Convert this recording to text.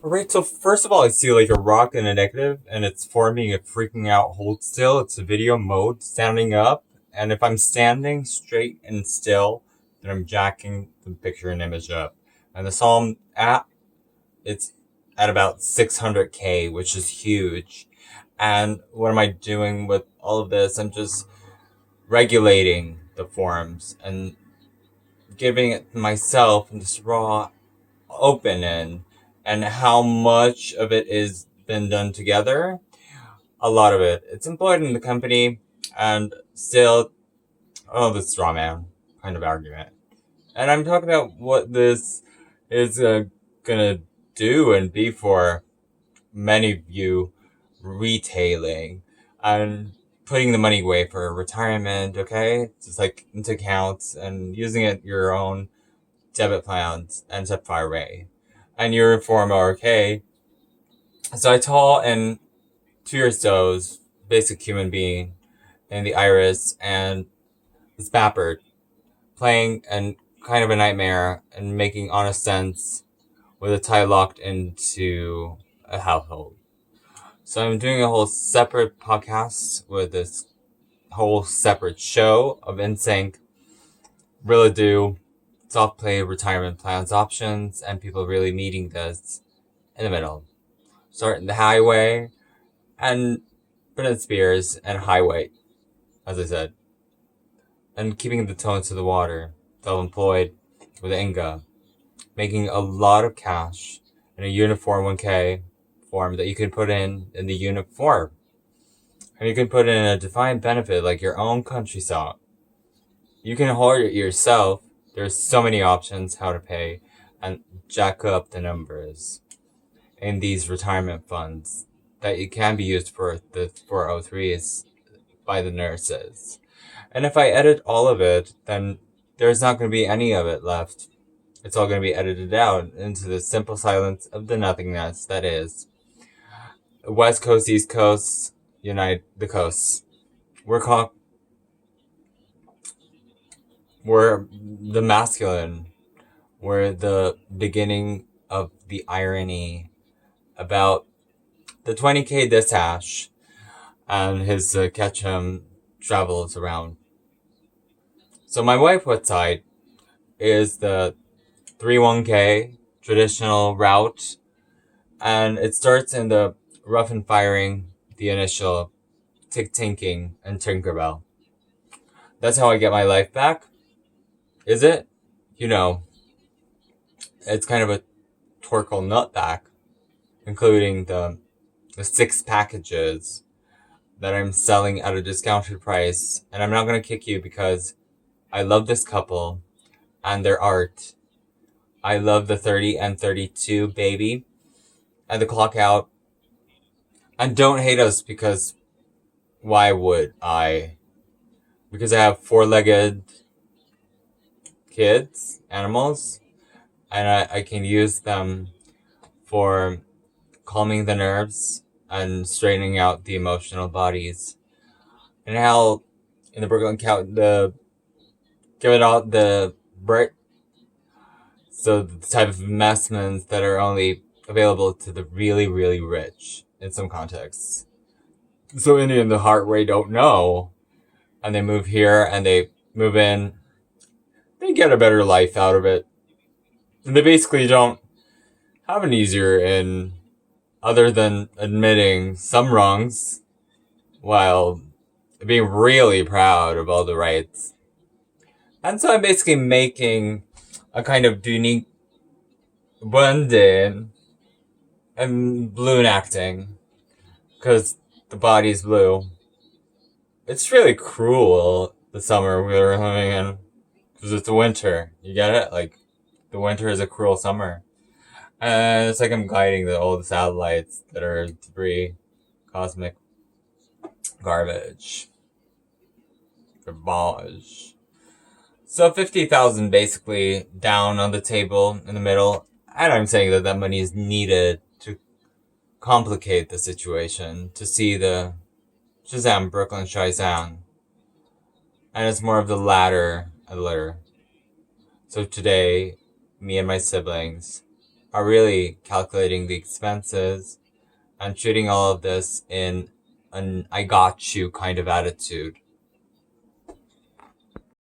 Alright, so first of all, I see like a rock and a negative, and it's forming a freaking out hold still. It's a video mode, standing up, and if I'm standing straight and still, then I'm jacking the picture and image up. And the Psalm app, it's at about 600K, which is huge. And what am I doing with all of this? I'm just regulating the forms and giving it to myself in this raw open and how much of it is been done together. A lot of it. It's employed in the company and still, oh, the straw man kind of argument. And I'm talking about what this is gonna do and be for many of you retailing and putting the money away for retirement, okay? Just like into accounts and using it your own debit plans and Sapphire Ray. And your 401k. So I tall and 2 years toes, basic human being, and the iris and the Spappert, playing and kind of a nightmare and making honest sense with a tie locked into a household. So I'm doing a whole separate podcast with this whole separate show of NSYNC, really do soft play retirement plans options and people really needing this in the middle. Start in the highway and Britney Spears and highway, as I said, and keeping the tone to the water. Self-employed with Inga, making a lot of cash in a uniform 1K form that you can put in the unit form. And you can put in a defined benefit like your own country song. You can hold it yourself. There's so many options how to pay and jack up the numbers in these retirement funds that it can be used for the 403s by the nurses. And if I edit all of it, then there's not going to be any of it left. It's all going to be edited out into the simple silence of the nothingness that is West Coast, East Coast, unite the coasts. We're called, we're the masculine. We're the beginning of the irony about the 20K Disash and his Ketchum travels around. So my wife side is the 31K traditional route, and it starts in the rough and firing, the initial tinking and Tinkerbell. That's how I get my life back. Is it? You know, it's kind of a Torkel nut back, including the 6 packages that I'm selling at a discounted price. And I'm not going to kick you because I love this couple and their art. I love the 30 and 32 baby and the clock out. And don't hate us because why would I? Because I have 4-legged kids, animals, and I can use them for calming the nerves and straightening out the emotional bodies. And how in the Brooklyn Count the give it out the Brit, so the type of investments that are only available to the really, really rich in some contexts. So any in the heart rate don't know, and they move here and they move in, they get a better life out of it. And they basically don't have an easier in other than admitting some wrongs while being really proud of all the rights. And so I'm basically making a kind of unique blend in and balloon acting because the body's blue. It's really cruel the summer we were living in because it's winter. You get it? Like the winter is a cruel summer. And it's like I'm guiding all the satellites that are debris, cosmic garbage, garbage. So 50,000 basically down on the table in the middle. And I'm saying that that money is needed to complicate the situation, to see the Shazam Brooklyn Shazam. And it's more of the latter. So today, me and my siblings are really calculating the expenses and treating all of this in an I got you kind of attitude.